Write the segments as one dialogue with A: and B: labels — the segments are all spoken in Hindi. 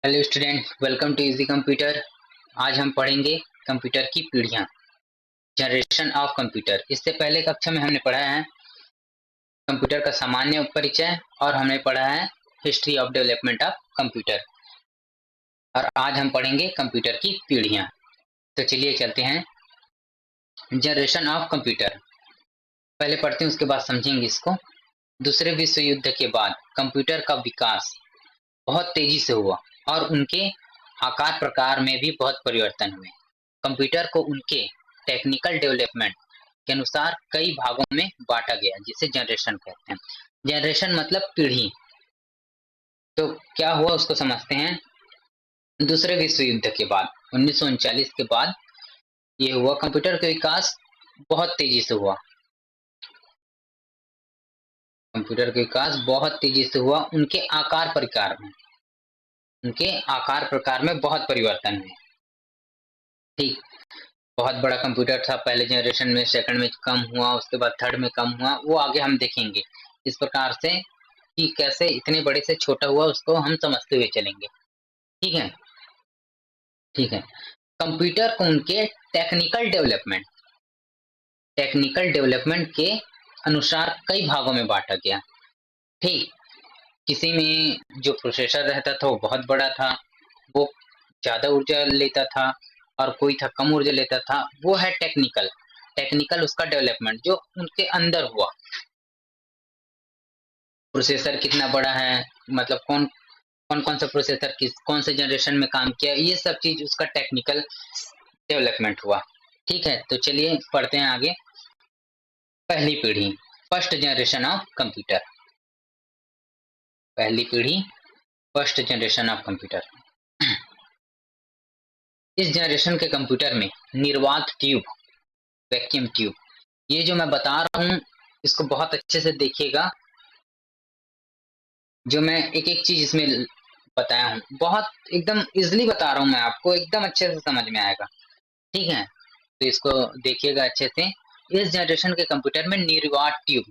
A: Hello student, welcome to easy computer. आज हम पढ़ेंगे कंप्यूटर की पीढ़ियां, जनरेशन ऑफ कंप्यूटर। इससे पहले कक्षा में हमने पढ़ा है कंप्यूटर का सामान्य परिचय और हमने पढ़ा है history of development of computer. और आज हम पढ़ेंगे कंप्यूटर की पीढ़ियां। तो चलिए चलते हैं। जनरेशन ऑफ कंप्यूटर पहले पढ़ते हैं, उसके बाद समझेंगे इसको। दूसरे विश्व युद्ध के बाद कंप्यूटर का विकास बहुत तेजी से हुआ और उनके आकार प्रकार में भी बहुत परिवर्तन हुए। कंप्यूटर को उनके टेक्निकल डेवलपमेंट के अनुसार कई भागों में बांटा गया, जिसे जनरेशन कहते हैं। जनरेशन मतलब पीढ़ी। तो क्या हुआ उसको समझते हैं। दूसरे विश्व युद्ध के बाद 1939 के बाद ये हुआ, कंप्यूटर का विकास बहुत तेजी से हुआ। कंप्यूटर का विकास बहुत तेजी से हुआ, उनके आकार प्रकार में बहुत परिवर्तन हुए। ठीक, बहुत बड़ा कंप्यूटर था पहले जनरेशन में, सेकंड में कम हुआ, उसके बाद थर्ड में कम हुआ, वो आगे हम देखेंगे इस प्रकार से कि कैसे इतने बड़े से छोटा हुआ, उसको हम समझते हुए चलेंगे। ठीक है, ठीक है। कंप्यूटर को उनके टेक्निकल डेवलपमेंट के अनुसार कई भागों में बांटा गया। ठीक, किसी में जो प्रोसेसर रहता था वो बहुत बड़ा था, वो ज्यादा ऊर्जा लेता था, और कोई था कम ऊर्जा लेता था। वो है टेक्निकल उसका डेवलपमेंट जो उनके अंदर हुआ। प्रोसेसर कितना बड़ा है, मतलब कौन कौन कौन सा प्रोसेसर किस कौन से जनरेशन में काम किया, ये सब चीज उसका टेक्निकल डेवलपमेंट हुआ। ठीक है, तो चलिए पढ़ते हैं आगे। पहली पीढ़ी, फर्स्ट जनरेशन ऑफ कंप्यूटर। पहली पीढ़ी, फर्स्ट जनरेशन ऑफ कंप्यूटर। इस जनरेशन के कंप्यूटर में निर्वात ट्यूब, वैक्यूम ट्यूब, ये जो मैं बता रहा हूँ इसको बहुत अच्छे से देखिएगा। जो मैं एक एक चीज इसमें बताया हूँ, बहुत एकदम इजिली बता रहा हूँ मैं आपको, एकदम अच्छे से समझ में आएगा। ठीक है, तो इसको देखिएगा अच्छे से। इस जनरेशन के कंप्यूटर में निर्वात ट्यूब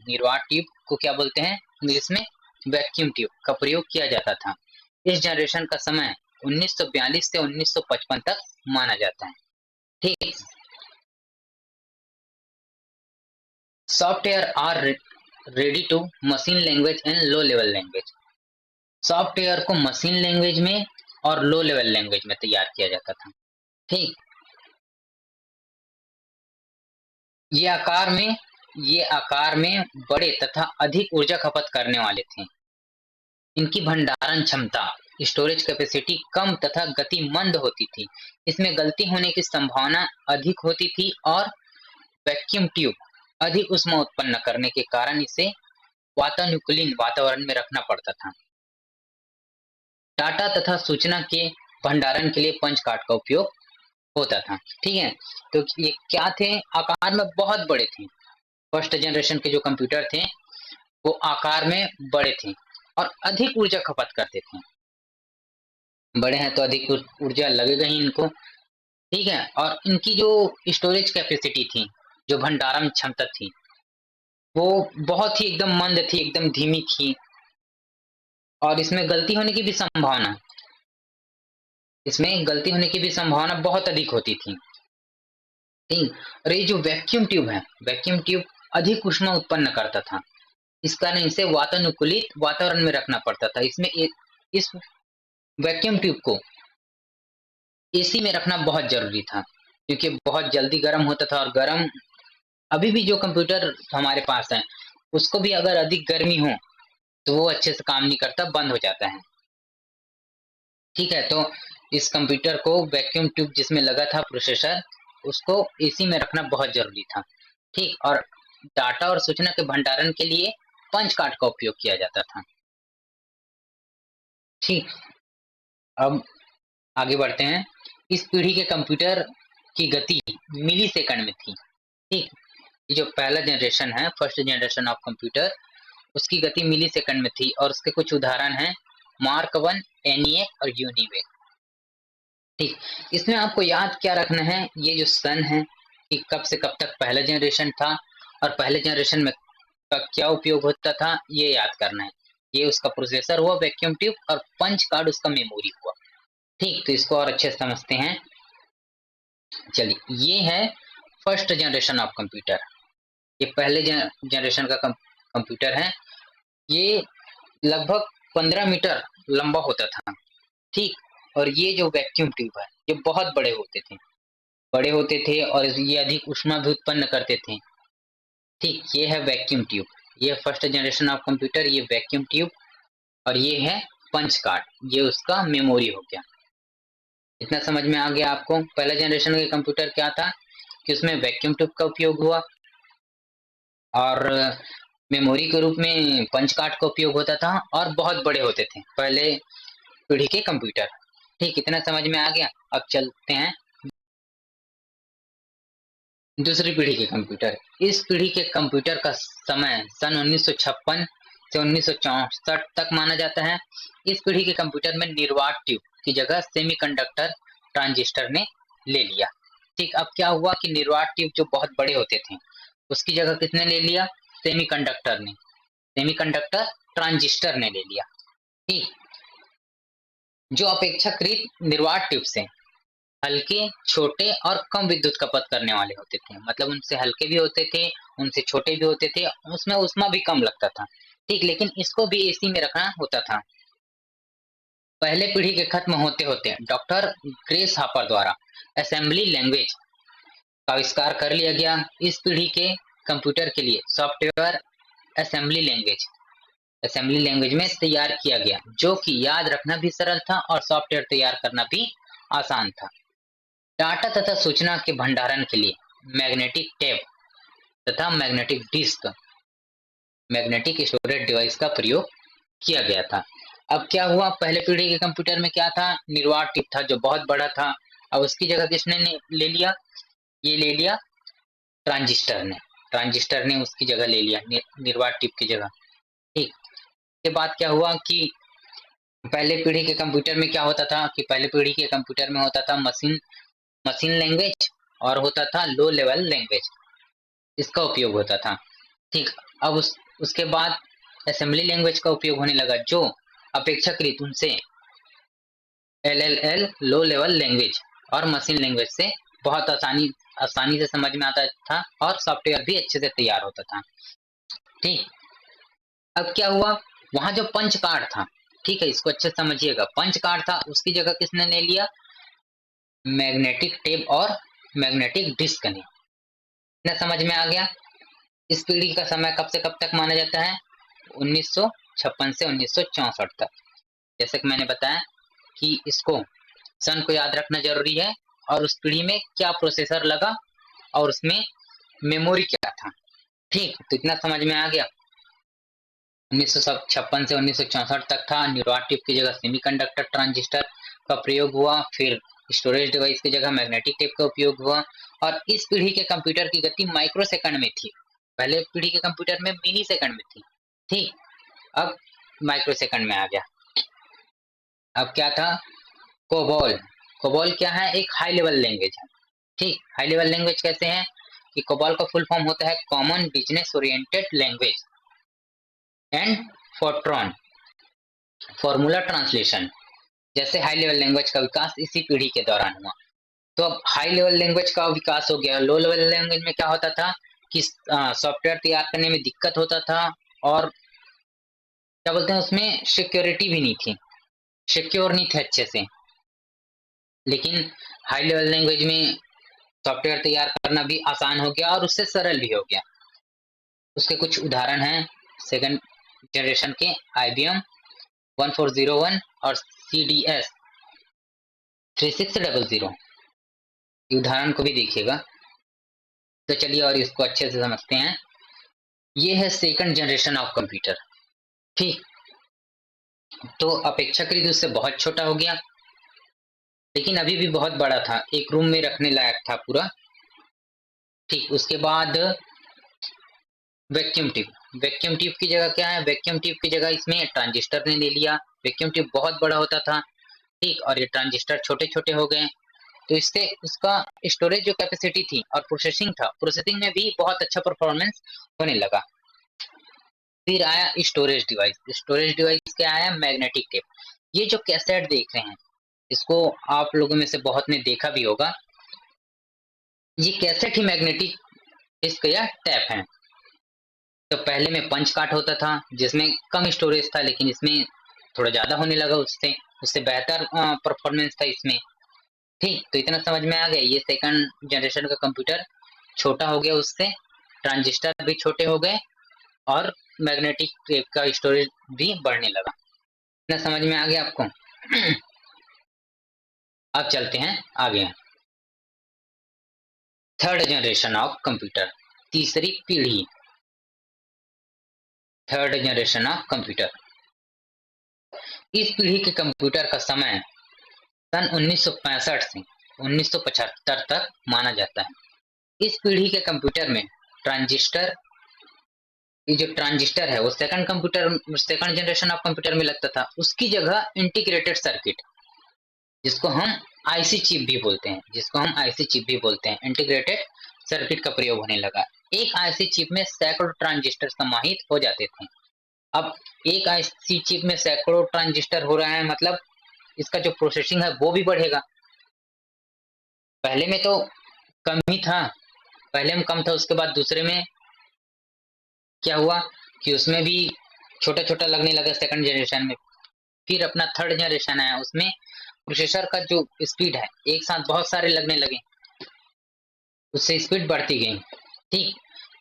A: को क्या बोलते हैं इंग्लिश में, वैक्यूम ट्यूब का प्रयोग किया जाता था। इस जनरेशन का समय 1942 से 1955 तक माना जाता है। ठीक, software are ready to machine language and low level language. Software को मशीन लैंग्वेज में और लो लेवल लैंग्वेज में तैयार किया जाता था। ठीक, ये आकार में बड़े तथा अधिक ऊर्जा खपत करने वाले थे। इनकी भंडारण क्षमता, स्टोरेज कैपेसिटी कम तथा गति मंद होती थी। इसमें गलती होने की संभावना अधिक होती थी और वैक्यूम ट्यूब अधिक ऊष्मा उत्पन्न करने के कारण इसे वातानुकूलित वातावरण में रखना पड़ता था। डाटा तथा सूचना के भंडारण के लिए पंच कार्ड का उपयोग होता था। ठीक है, तो ये क्या थे, आकार में बहुत बड़े थे। फर्स्ट जनरेशन के जो कंप्यूटर थे वो आकार में बड़े थे और अधिक ऊर्जा खपत करते थे। बड़े हैं तो अधिक ऊर्जा लगेगा ही इनको। ठीक है, और इनकी जो स्टोरेज कैपेसिटी थी, जो भंडारण क्षमता थी, वो बहुत ही एकदम मंद थी, एकदम धीमी थी। और इसमें गलती होने की भी संभावना बहुत अधिक होती थी। ठीक, और ये जो वैक्यूम ट्यूब है, वैक्यूम ट्यूब अधिक ऊष्मा उत्पन्न करता था। इस कारण इसे वातानुकूलित वातावरण में रखना पड़ता था। इस वैक्यूम ट्यूब को एसी में रखना बहुत जरूरी था, क्योंकि बहुत जल्दी गर्म होता था। और गर्म, अभी भी जो कंप्यूटर हमारे पास है उसको भी अगर अधिक गर्मी हो तो वो अच्छे से काम नहीं करता, बंद हो जाता है। ठीक है, तो इस कंप्यूटर को वैक्यूम ट्यूब जिसमें लगा था प्रोसेसर, उसको एसी में रखना बहुत जरूरी था। ठीक, और डाटा और सूचना के भंडारण के लिए पंच कार्ड का उपयोग किया जाता था। ठीक, अब आगे बढ़ते हैं। इस पीढ़ी के कंप्यूटर की गति मिली सेकंड में थी। ठीक, ये जो पहला जनरेशन है, फर्स्ट जनरेशन ऑफ कंप्यूटर, उसकी गति मिली सेकंड में थी। और उसके कुछ उदाहरण हैं, मार्क 1, एनिएक और यूनिवेक। ठीक, इसमें आपको याद क्या रखना है, ये जो सन है कि कब से कब तक पहला जनरेशन था और पहले जनरेशन में का क्या उपयोग होता था, ये याद करना है। ये उसका प्रोसेसर हुआ वैक्यूम ट्यूब, और पंच कार्ड उसका मेमोरी हुआ। ठीक, तो इसको और अच्छे से समझते हैं। चलिए, ये है फर्स्ट जनरेशन ऑफ कंप्यूटर। ये पहले जनरेशन का कंप्यूटर है। ये लगभग 15 मीटर लंबा होता था। ठीक, और ये जो वैक्यूम ट्यूब है ये बहुत बड़े होते थे और ये अधिक ऊष्मा भी उत्पन्न करते थे। ठीक, ये है वैक्यूम ट्यूब। ये फर्स्ट जनरेशन ऑफ कंप्यूटर, ये वैक्यूम ट्यूब। और ये है पंच कार्ड, ये उसका मेमोरी हो गया। इतना समझ में आ गया आपको? पहला जनरेशन के कंप्यूटर क्या था कि उसमें वैक्यूम ट्यूब का उपयोग हुआ और मेमोरी के रूप में पंच कार्ड का उपयोग होता था और बहुत बड़े होते थे पहले पीढ़ी के कंप्यूटर। ठीक, इतना समझ में आ गया। अब चलते हैं दूसरी पीढ़ी के कंप्यूटर। इस पीढ़ी के कंप्यूटर का समय सन 1956 से 1964 तक माना जाता है। इस पीढ़ी के कंप्यूटर में निर्वात ट्यूब की जगह सेमीकंडक्टर ट्रांजिस्टर ने ले लिया। ठीक, अब क्या हुआ कि निर्वात ट्यूब जो बहुत बड़े होते थे उसकी जगह किसने ले लिया? सेमीकंडक्टर ने, सेमीकंडक्टर ट्रांजिस्टर ने ले लिया। ठीक, जो अपेक्षाकृत निर्वात ट्यूब से हल्के, छोटे और कम विद्युत खपत करने वाले होते थे। मतलब उनसे हल्के भी होते थे, उनसे छोटे भी होते थे, उसमें ऊष्मा भी कम लगता था। ठीक, लेकिन इसको भी एसी में रखना होता था। पहले पीढ़ी के खत्म होते होते डॉक्टर ग्रेस हापर द्वारा असेंबली लैंग्वेज का आविष्कार कर लिया गया। इस पीढ़ी के कंप्यूटर के लिए सॉफ्टवेयर असेंबली लैंग्वेज में तैयार किया गया, जो कि याद रखना भी सरल था और सॉफ्टवेयर तैयार करना भी आसान था। डाटा तथा सूचना के भंडारण के लिए मैग्नेटिक टेप तथा magnetic disk, magnetic storage device का प्रयोग किया गया था। अब क्या हुआ, पहले पीढ़ी के कंप्यूटर में क्या था? निर्वात टिप था जो बहुत बड़ा था। अब उसकी जगह किसने ले लिया? ये ले लिया ट्रांजिस्टर ने उसकी जगह ले लिया, निर्वात टिप की जगह। ठीक, के बाद क्या हुआ कि पहले पीढ़ी के कंप्यूटर में क्या होता था कि पहले पीढ़ी के कंप्यूटर में होता था मशीन लैंग्वेज और होता था लो लेवल लैंग्वेज, इसका उपयोग होता था। ठीक, अब उसके बाद असेंबली लैंग्वेज का उपयोग होने लगा जो अपेक्षाकृत उनसे एल लो लेवल लैंग्वेज और मशीन लैंग्वेज से बहुत आसानी से समझ में आता था और सॉफ्टवेयर भी अच्छे से तैयार होता था। ठीक, अब क्या हुआ, वहां जो पंच कार्ड था, ठीक है, इसको अच्छे से समझिएगा, पंच कार्ड था उसकी जगह किसने ले लिया? मैग्नेटिक टेप और मैग्नेटिक डिस्क ने। इतना समझ में आ गया? इस पीढ़ी का समय कब से कब तक माना जाता है? 1956 से 1964 तक। जैसे कि मैंने बताया कि इसको सन को याद रखना जरूरी है और उस पीढ़ी में क्या प्रोसेसर लगा और उसमें मेमोरी क्या था। ठीक, तो इतना समझ में आ गया। 1956 से 1964 तक था। न्यूरॉन टिप की जगह सेमीकंडक्टर ट्रांजिस्टर का प्रयोग हुआ, फिर स्टोरेज डिवाइस की जगह मैग्नेटिक टेप का उपयोग हुआ और इस पीढ़ी के कंप्यूटर की गति माइक्रो सेकंड में थी। पहले पीढ़ी के कंप्यूटर में मिली सेकंड में थी। ठीक, अब माइक्रो सेकंड में आ गया। अब क्या था? कोबोल। कोबोल क्या है? एक हाई लेवल लैंग्वेज है। ठीक, हाई लेवल लैंग्वेज कैसे है कि कोबोल का फुल फॉर्म होता है common business oriented language and Fortran formula translation. जैसे हाई लेवल लैंग्वेज का विकास इसी पीढ़ी के दौरान हुआ। तो अब हाई लेवल लैंग्वेज का विकास हो गया। लो लेवल लैंग्वेज में क्या होता था कि सॉफ्टवेयर तैयार करने में दिक्कत होता था और क्या बोलते हैं, उसमें सिक्योरिटी भी नहीं थी, सिक्योर नहीं थे अच्छे से। लेकिन हाई लेवल लैंग्वेज में सॉफ्टवेयर तैयार करना भी आसान हो गया और उससे सरल भी हो गया। उसके कुछ उदाहरण हैं सेकंड जनरेशन के IBM 1401 और CDS 3600। उदाहरण को भी देखिएगा। तो चलिए और इसको अच्छे से समझते हैं। ये है सेकंड जनरेशन ऑफ कंप्यूटर। ठीक, तो अपेक्षाकृत उससे बहुत छोटा हो गया लेकिन अभी भी बहुत बड़ा था, एक रूम में रखने लायक था पूरा। ठीक, उसके बाद वैक्यूम ट्यूब की जगह क्या है? वैक्यूम ट्यूब की जगह इसमें ट्रांजिस्टर ने ले लिया। वैक्यूम ट्यूब बहुत बड़ा होता था। ठीक, और ये ट्रांजिस्टर छोटे छोटे हो गए तो इससे उसका स्टोरेज जो कैपेसिटी थी और प्रोसेसिंग में भी बहुत अच्छा परफॉर्मेंस होने लगा। फिर आया स्टोरेज डिवाइस क्या आया? Magnetic tape. ये जो कैसेट देख रहे हैं इसको आप लोगों में से बहुत ने देखा भी होगा। ये कैसेट ही मैग्नेटिक डिस्क या टैप है। तो पहले में पंच कार्ड होता था जिसमें कम स्टोरेज था, लेकिन इसमें थोड़ा ज्यादा होने लगा, उससे उससे बेहतर परफॉर्मेंस था इसमें। ठीक, तो इतना समझ में आ गया। ये सेकंड जनरेशन का कंप्यूटर छोटा हो गया, उससे ट्रांजिस्टर भी छोटे हो गए और मैग्नेटिक टेप का स्टोरेज भी बढ़ने लगा। इतना समझ में आ गया आपको? अब चलते हैं आगे। थर्ड जनरेशन ऑफ कंप्यूटर, तीसरी पीढ़ी। थर्ड जनरेशन ऑफ कंप्यूटर, इस पीढ़ी के कंप्यूटर का समय सन 1965 से 1975 तक माना जाता है। इस पीढ़ी के कंप्यूटर में ट्रांजिस्टर, ये जो ट्रांजिस्टर है वो सेकंड जनरेशन ऑफ कंप्यूटर में लगता था, उसकी जगह इंटीग्रेटेड सर्किट, जिसको हम आईसी चिप भी बोलते हैं, इंटीग्रेटेड सर्किट का प्रयोग होने लगा। एक आईसी चिप में सैकड़ों ट्रांजिस्टर समाहित हो जाते थे। अब एक आईसी चिप में सैकड़ों ट्रांजिस्टर हो रहा है, मतलब इसका जो प्रोसेसिंग है वो भी बढ़ेगा। पहले में तो कम ही था, पहले में कम था, उसके बाद दूसरे में क्या हुआ कि उसमें भी छोटा छोटा लगने लगा सेकंड जनरेशन में। फिर अपना थर्ड जनरेशन आया, उसमें प्रोसेसर का जो स्पीड है एक साथ बहुत सारे लगने लगे, उससे स्पीड बढ़ती गई। ठीक,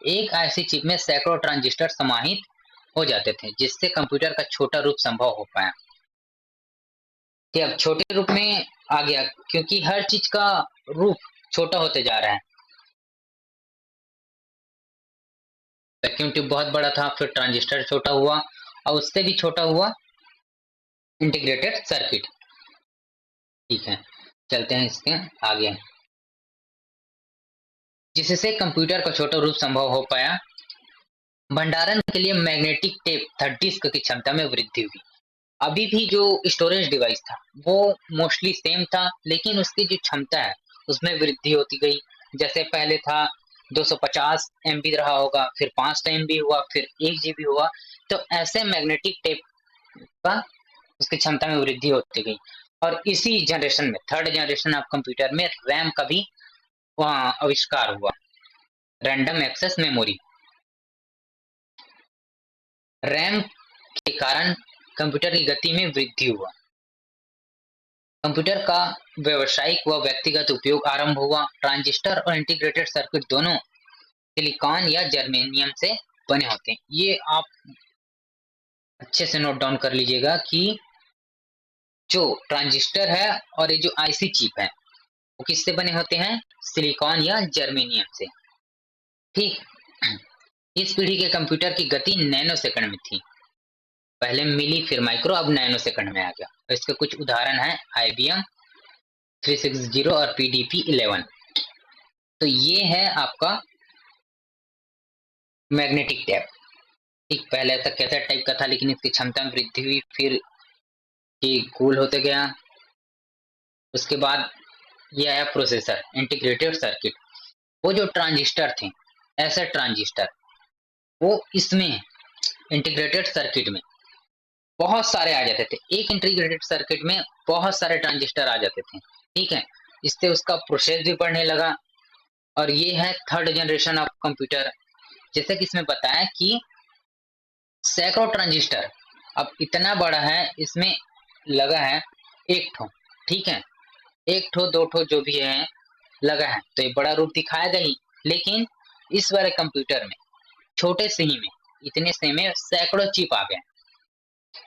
A: एक आईसी चिप में सैकड़ों ट्रांजिस्टर समाहित हो जाते थे, जिससे कंप्यूटर का छोटा रूप संभव हो पाया। कि अब छोटे रूप में आ गया क्योंकि हर चीज का रूप छोटा होते जा रहा है। वैक्यूम ट्यूब बहुत बड़ा था, फिर ट्रांजिस्टर छोटा हुआ और उससे भी छोटा हुआ इंटीग्रेटेड सर्किट। ठीक है, चलते हैं इसके आगे। जिससे कंप्यूटर का छोटा रूप संभव हो पाया, भंडारण के लिए मैग्नेटिक टेप थर्ड डिस्क की क्षमता में वृद्धि हुई। अभी भी जो स्टोरेज डिवाइस था वो मोस्टली सेम था, लेकिन उसकी जो क्षमता है उसमें वृद्धि होती गई। जैसे पहले था 250 MB रहा होगा, फिर 5 MB हुआ, फिर 1 GB हुआ। तो ऐसे मैग्नेटिक टेप का उसकी क्षमता में वृद्धि होती गई। और इसी जनरेशन में, थर्ड जनरेशन ऑफ कंप्यूटर में, रैम का भी आविष्कार हुआ, रैंडम एक्सेस मेमोरी। रैम के कारण कंप्यूटर की गति में वृद्धि हुआ, कंप्यूटर का व्यावसायिक व व्यक्तिगत उपयोग आरंभ हुआ। ट्रांजिस्टर और इंटीग्रेटेड सर्किट दोनों सिलिकॉन या जर्मेनियम से बने होते हैं। ये आप अच्छे से नोट डाउन कर लीजिएगा कि जो ट्रांजिस्टर है और ये जो आईसी चिप है वो किससे बने होते हैं? सिलिकॉन या जर्मेनियम से। ठीक, इस पीढ़ी के कंप्यूटर की गति नैनो सेकंड में थी। पहले मिली, फिर माइक्रो, अब नैनो सेकंड में आ गया। इसके कुछ उदाहरण हैं IBM 360 और PDP 11। तो ये है आपका मैग्नेटिक टैप। ठीक, पहले ऐसा कैसेट टाइप का था, लेकिन इसकी क्षमता में वृद्धि हुई, फिर ये कूल होते गया। उसके बाद ये आया प्रोसेसर, इंटीग्रेटेड सर्किट। वो जो ट्रांजिस्टर थे, ऐसे ट्रांजिस्टर, वो इसमें इंटीग्रेटेड सर्किट में बहुत सारे आ जाते थे। एक इंटीग्रेटेड सर्किट में बहुत सारे ट्रांजिस्टर आ जाते थे। ठीक है, इससे उसका प्रोसेस भी बढ़ने लगा। और ये है थर्ड जनरेशन ऑफ कंप्यूटर। जैसे कि इसमें बताया कि सैकड़ों ट्रांजिस्टर, अब इतना बड़ा है, इसमें लगा है एक ठो। ठीक है, एक ठो दो ठो जो भी है लगा है, तो ये बड़ा रूप दिखाएगा ही। लेकिन इस वाले कंप्यूटर में छोटे से ही में, इतने से में सैकड़ों चिप आ गए,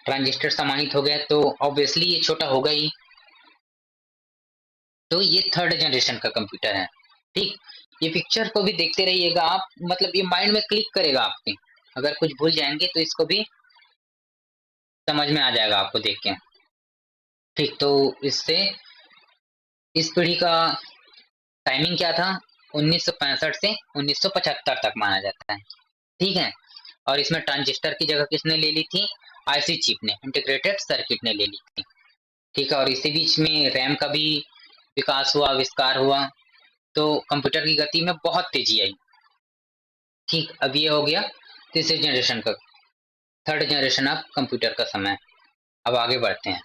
A: ट्रांजिस्टर समाहित हो गया, तो ऑब्वियसली ये छोटा होगा ही। तो ये थर्ड जनरेशन का कंप्यूटर है। ठीक, ये पिक्चर को भी देखते रहिएगा आप, मतलब ये माइंड में क्लिक करेगा आपके। अगर कुछ भूल जाएंगे तो इसको भी समझ में आ जाएगा आपको देख के। ठीक, तो इससे इस पीढ़ी का टाइमिंग क्या था? 1965 से 1975 तक माना जाता है। ठीक है, और इसमें ट्रांजिस्टर की जगह किसने ले ली थी? आईसी चिप ने, इंटीग्रेटेड सर्किट ने ले ली थी। ठीक है, और इसी बीच में रैम का भी विकास हुआ, आविष्कार हुआ, तो कंप्यूटर की गति में बहुत तेजी आई। ठीक, अब ये हो गया तीसरे जनरेशन का, थर्ड जनरेशन ऑफ कंप्यूटर का समय। अब आगे बढ़ते हैं।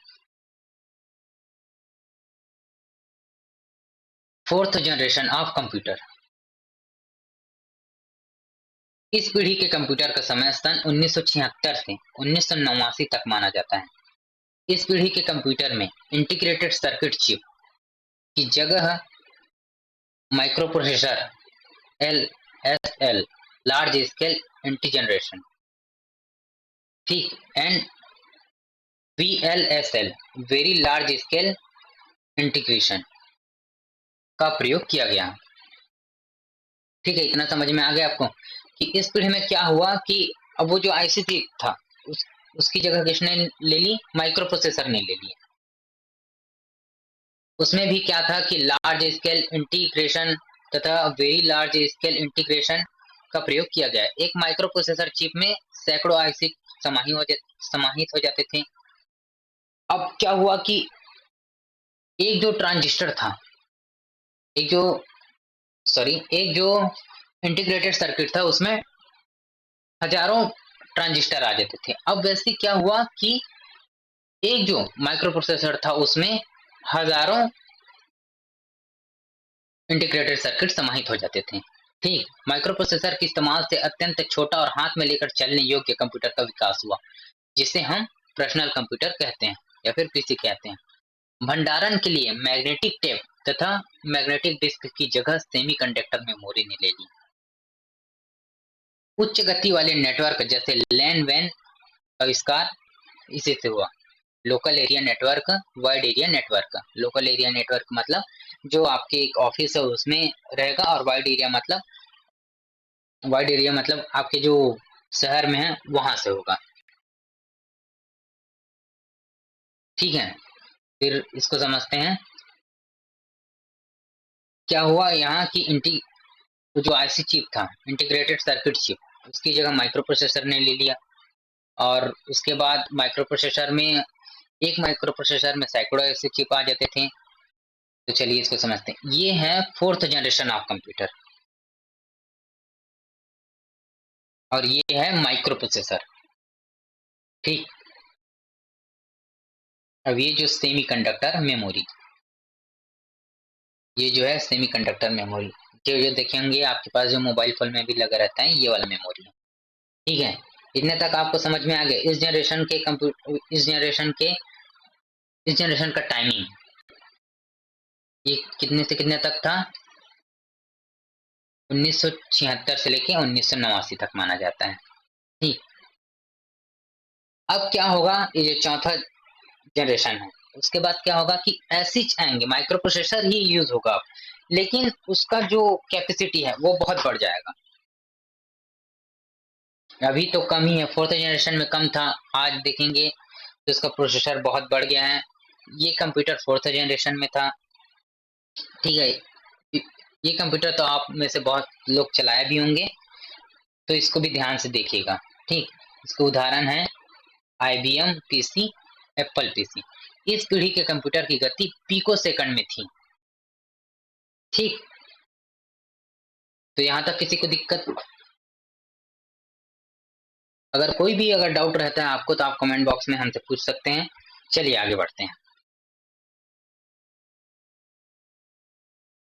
A: Fourth generation of computer. इस पीढ़ी के कंप्यूटर का समय सन 1976 से 1989 तक माना जाता है। इस पीढ़ी के कंप्यूटर में इंटीग्रेटेड सर्किट चिप की जगह माइक्रोप्रोसेसर LSL लार्ज स्केल इंटीजनरेशन, ठीक, and VLSL very large scale integration का प्रयोग किया गया। ठीक है, इतना समझ में आ गया आपको कि इस पीढ़ी में क्या हुआ कि अब वो जो आईसी चिप था उसकी जगह किसने ले ली, माइक्रो प्रोसेसर ने ले ली। उसमें भी क्या था कि लार्ज स्केल इंटीग्रेशन तथा वेरी लार्ज स्केल इंटीग्रेशन का प्रयोग किया गया। एक माइक्रो प्रोसेसर चिप में सैकड़ों आईसी समाहित हो जाते थे। अब क्या हुआ कि एक जो ट्रांजिस्टर था, एक जो इंटीग्रेटेड सर्किट था उसमें हजारों ट्रांजिस्टर आ जाते थे। अब वैसे क्या हुआ कि एक जो माइक्रो प्रोसेसर था उसमें हजारों इंटीग्रेटेड सर्किट समाहित हो जाते थे। ठीक, माइक्रो प्रोसेसर के इस्तेमाल से अत्यंत छोटा और हाथ में लेकर चलने योग्य कंप्यूटर का विकास हुआ, जिसे हम पर्सनल कंप्यूटर कहते हैं या फिर पीसी कहते हैं। भंडारण के लिए मैग्नेटिक टेप तथा मैग्नेटिक डिस्क की जगह सेमीकंडक्टर मेमोरी ने ले ली। उच्च गति वाले नेटवर्क जैसे लैन वैन का आविष्कार इसी से हुआ। Local area network, wide area network. Local area network मतलब जो आपके एक ऑफिस है उसमें रहेगा, और वाइड एरिया मतलब आपके जो शहर में है वहां से होगा। ठीक है, फिर इसको समझते हैं क्या हुआ यहाँ की जो आईसी चिप था, इंटीग्रेटेड सर्किट चिप, उसकी जगह माइक्रो प्रोसेसर ने ले लिया। और उसके बाद एक माइक्रो प्रोसेसर में सैकड़ों ऐसे चिप आ जाते थे। तो चलिए इसको समझते हैं। ये है फोर्थ जनरेशन ऑफ कंप्यूटर और ये है माइक्रो प्रोसेसर। ठीक, अब ये जो सेमीकंडक्टर मेमोरी, ये जो है सेमीकंडक्टर मेमोरी, जो देखेंगे आपके पास जो मोबाइल फोन में भी लगा रहता है, ये वाला मेमोरी है। ठीक है, इतने तक आपको समझ में आ गया। इस जनरेशन का टाइमिंग ये कितने से कितने तक था, 1976 से लेके 1989 तक माना जाता है। ठीक, अब क्या होगा, ये जो चौथा जनरेशन है उसके बाद क्या होगा कि ऐसे आएंगे, माइक्रो प्रोसेसर ही यूज होगा, लेकिन उसका जो कैपेसिटी है वो बहुत बढ़ जाएगा। अभी तो कम ही है, फोर्थ जनरेशन में कम था, आज देखेंगे तो उसका प्रोसेसर बहुत बढ़ गया है। ये कंप्यूटर फोर्थ जनरेशन में था। ठीक है, ये कंप्यूटर तो आप में से बहुत लोग चलाए भी होंगे, तो इसको भी ध्यान से देखिएगा। ठीक, इसका उदाहरण है IBM PC, एप्पल PC। इस पीढ़ी के कंप्यूटर की गति पिको सेकंड में थी। ठीक, तो यहां तक किसी को दिक्कत, अगर कोई भी डाउट रहता है आपको तो आप कमेंट बॉक्स में हमसे पूछ सकते हैं। चलिए आगे बढ़ते हैं।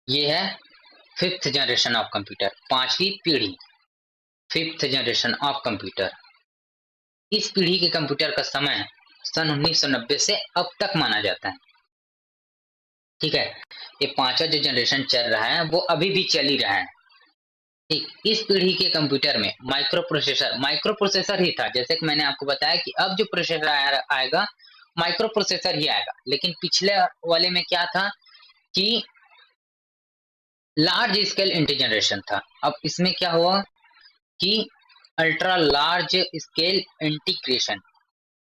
A: ये है फिफ्थ जनरेशन ऑफ कंप्यूटर, पांचवी पीढ़ी, फिफ्थ जनरेशन ऑफ कंप्यूटर। इस पीढ़ी के कंप्यूटर का समय सन 1990 से अब तक माना जाता है। ठीक है, ये पांचवा जो जनरेशन चल रहा है वो अभी भी चल ही रहा है। ठीक, इस पीढ़ी के कंप्यूटर में माइक्रो प्रोसेसर ही था। जैसे कि मैंने आपको बताया कि अब जो प्रोसेसर आएगा माइक्रो प्रोसेसर ही आएगा, लेकिन पिछले वाले में क्या था कि लार्ज स्केल इंटीजनरेशन था। अब इसमें क्या हुआ कि अल्ट्रा लार्ज स्केल इंटीग्रेशन।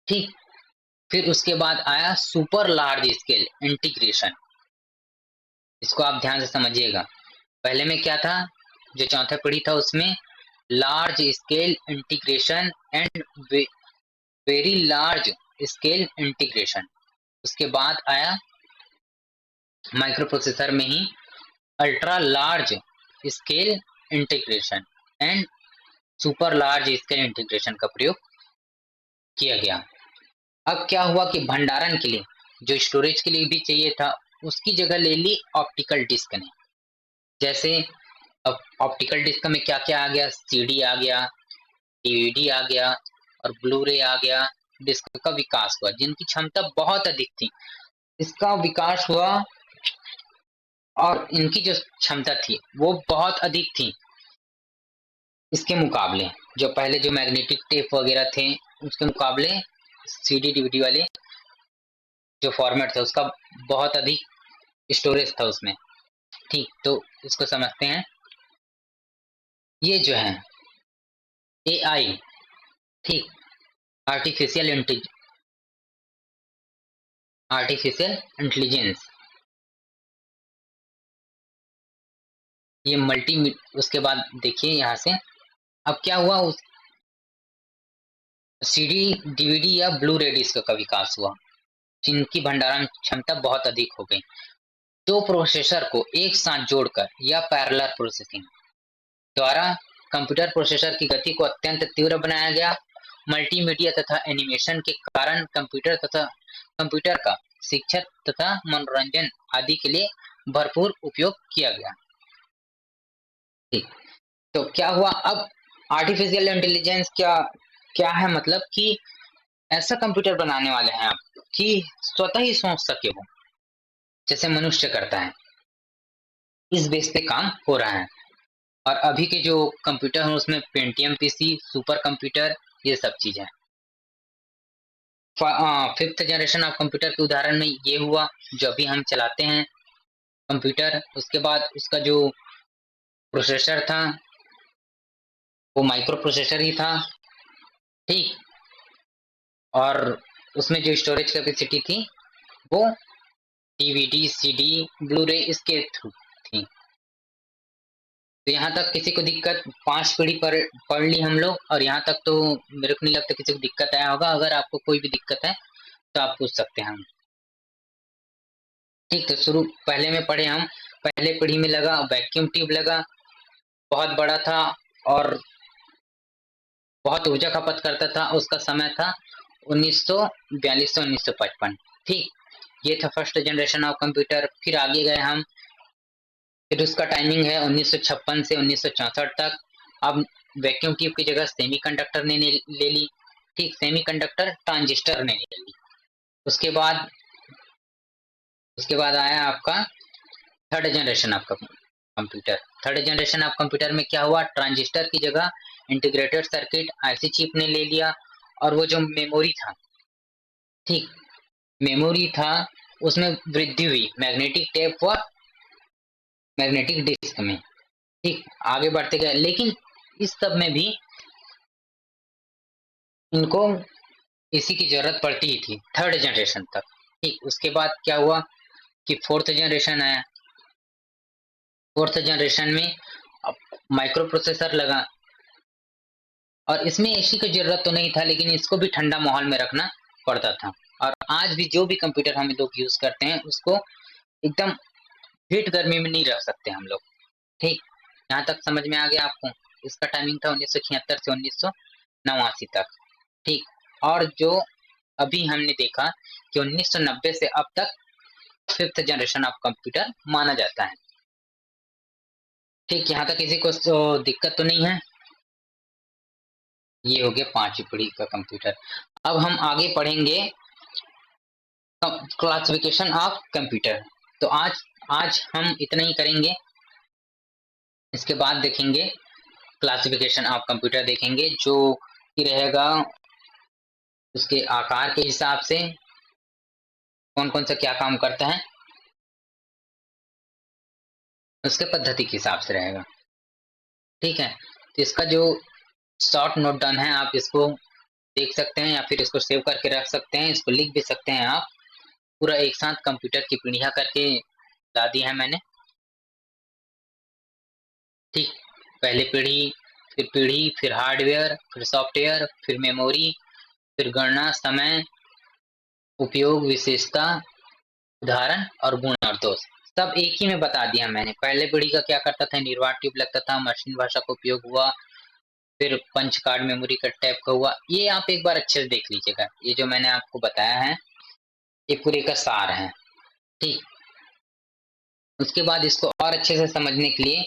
A: ठीक, फिर उसके बाद आया सुपर लार्ज स्केल इंटीग्रेशन। इसको आप ध्यान से समझिएगा। पहले में क्या था, जो चौथा पीढ़ी था उसमें large scale integration and very large scale integration. उसके बाद आया माइक्रो प्रोसेसर में ही ultra large scale integration and super large scale integration का प्रयोग किया गया। अब क्या हुआ कि भंडारण के लिए, जो स्टोरेज के लिए भी चाहिए था, उसकी जगह ले ली ऑप्टिकल डिस्क ने। जैसे अब ऑप्टिकल डिस्क में क्या क्या आ गया, सीडी आ गया, डीवीडी आ गया और ब्लू रे आ गया। डिस्क का विकास हुआ जिनकी क्षमता बहुत अधिक थी, इसका विकास हुआ और इनकी जो क्षमता थी वो बहुत अधिक थी इसके मुकाबले। जो पहले जो मैग्नेटिक टेप वगैरह थे उसके मुकाबले सीडी डीवीडी वाले जो फॉर्मेट था उसका बहुत अधिक स्टोरेज था उसमें। ठीक, तो इसको समझते हैं। ये जो है एआई, ठीक, आर्टिफिशियल इंटेलिजेंस, ये मल्टी, उसके बाद देखिए यहाँ से अब क्या हुआ, उस सीडी डीवीडी या ब्लू रे डिस्क का विकास हुआ जिनकी भंडारण क्षमता बहुत अधिक हो गई। दो प्रोसेसर को एक साथ जोड़कर या पैरेलल प्रोसेसिंग द्वारा कंप्यूटर प्रोसेसर की गति को अत्यंत तीव्र बनाया गया। मल्टीमीडिया तथा एनिमेशन के कारण कंप्यूटर का शिक्षा तथा मनोरंजन आदि के लिए भरपूर उपयोग किया गया। ठीक, तो क्या हुआ अब आर्टिफिशियल इंटेलिजेंस क्या क्या है, मतलब कि ऐसा कंप्यूटर बनाने वाले हैं आप कि स्वतः ही सोच सके वो, जैसे मनुष्य करता है। इस बेस पे काम हो रहा है। और अभी के जो कंप्यूटर हैं उसमें पेंटियम पीसी, सुपर कंप्यूटर, ये सब चीजें। फिफ्थ जनरेशन ऑफ कंप्यूटर के उदाहरण में ये हुआ जो अभी हम चलाते हैं कंप्यूटर। उसके बाद उसका जो प्रोसेसर था वो माइक्रो प्रोसेसर ही था, ठीक, और उसमें जो स्टोरेज कैपेसिटी थी वो डीवीडी सीडी ब्लू रे इसके थ्रू थी। तो यहाँ तक किसी को दिक्कत, 5 पीढ़ी पर पढ़ ली हम लोग, और यहाँ तक तो मेरे को नहीं लगता किसी को दिक्कत आया होगा। अगर आपको कोई भी दिक्कत है तो आप पूछ सकते हैं हम। ठीक, तो शुरू पहले में पढ़े हम, पहले पीढ़ी में लगा वैक्यूम ट्यूब लगा, बहुत बड़ा था और बहुत ऊर्जा खपत करता था। उसका समय था 1942 से 1955। ठीक, ये था फर्स्ट जनरेशन ऑफ कंप्यूटर। फिर आगे गए हम, फिर उसका टाइमिंग है 1956 से 1964 तक। अब वैक्यूम ट्यूब की जगह सेमीकंडक्टर ने ले ली, ठीक, सेमीकंडक्टर ट्रांजिस्टर ने ले ली। उसके बाद आया आपका third generation of computer. Third generation of computer में क्या हुआ, ट्रांजिस्टर की जगह इंटीग्रेटेड सर्किट आईसी चिप ने ले लिया। और वो जो मेमोरी था, ठीक, मेमोरी था, उसमें वृद्धि हुई मैग्नेटिक टेप व मैग्नेटिक डिस्क में। ठीक, आगे बढ़ते गए, लेकिन इस सब में भी इनको इसी की जरूरत पड़ती ही थी थर्ड जनरेशन तक। ठीक, उसके बाद क्या हुआ कि फोर्थ जनरेशन आया। फोर्थ जनरेशन में माइक्रो प्रोसेसर लगा, और इसमें एसी की जरूरत तो नहीं था लेकिन इसको भी ठंडा माहौल में रखना पड़ता था। और आज भी जो भी कंप्यूटर हम लोग यूज करते हैं उसको एकदम हीट गर्मी में नहीं रख सकते हम लोग। ठीक, यहाँ तक समझ में आ गया आपको। इसका टाइमिंग था 1976 से 1989 तक। ठीक, और जो अभी हमने देखा कि 1990 से अब तक फिफ्थ जनरेशन ऑफ कंप्यूटर माना जाता है। ठीक, यहाँ तक किसी को दिक्कत तो नहीं है। ये हो गया 5वीं पीढ़ी का कंप्यूटर। अब हम आगे पढ़ेंगे क्लासिफिकेशन ऑफ कंप्यूटर। तो आज हम इतना ही करेंगे। इसके बाद देखेंगे क्लासिफिकेशन ऑफ कंप्यूटर, देखेंगे जो कि रहेगा उसके आकार के हिसाब से कौन कौन सा क्या काम करता है, उसके पद्धति के हिसाब से रहेगा। ठीक है, तो इसका जो शॉर्ट नोट डाउन है आप इसको देख सकते हैं या फिर इसको सेव करके रख सकते हैं, इसको लिख भी सकते हैं आप। पूरा एक साथ कंप्यूटर की पीढ़ियां करके ला दी है मैंने। ठीक, पहले पीढ़ी, फिर हार्डवेयर, फिर सॉफ्टवेयर, फिर मेमोरी, फिर गणना, समय, उपयोग, विशेषता, उदाहरण और गुण और दोष, सब एक ही में बता दिया मैंने। पहले पीढ़ी का क्या करता था, निर्वात ट्यूब लगता था, मशीन भाषा का उपयोग हुआ, फिर पंच कार्ड मेमोरी का टाइप का हुआ। ये आप एक बार अच्छे से देख लीजिएगा, ये जो मैंने आपको बताया है ये पूरे का सार है। ठीक, उसके बाद इसको और अच्छे से समझने के लिए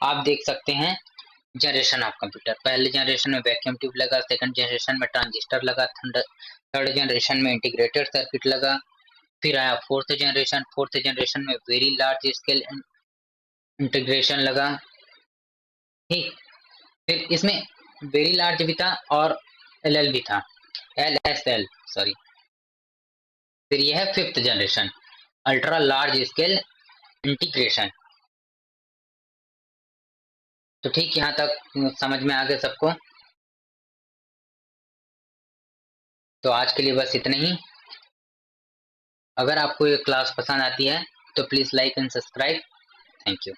A: आप देख सकते हैं जनरेशन ऑफ कंप्यूटर। पहले जनरेशन में वैक्यूम ट्यूब लगा, सेकंड जनरेशन में ट्रांजिस्टर लगा, थर्ड जनरेशन में इंटीग्रेटेड सर्किट लगा, फिर आया फोर्थ जनरेशन में वेरी लार्ज स्केल इंटीग्रेशन लगा। ठीक, फिर इसमें वेरी लार्ज भी था और एल भी था, LSL सॉरी। फिर यह है fifth generation, ultra large scale integration. तो ठीक यहाँ तक समझ में आ गया सबको। तो आज के लिए बस इतना ही। अगर आपको ये क्लास पसंद आती है तो please like and subscribe. Thank you.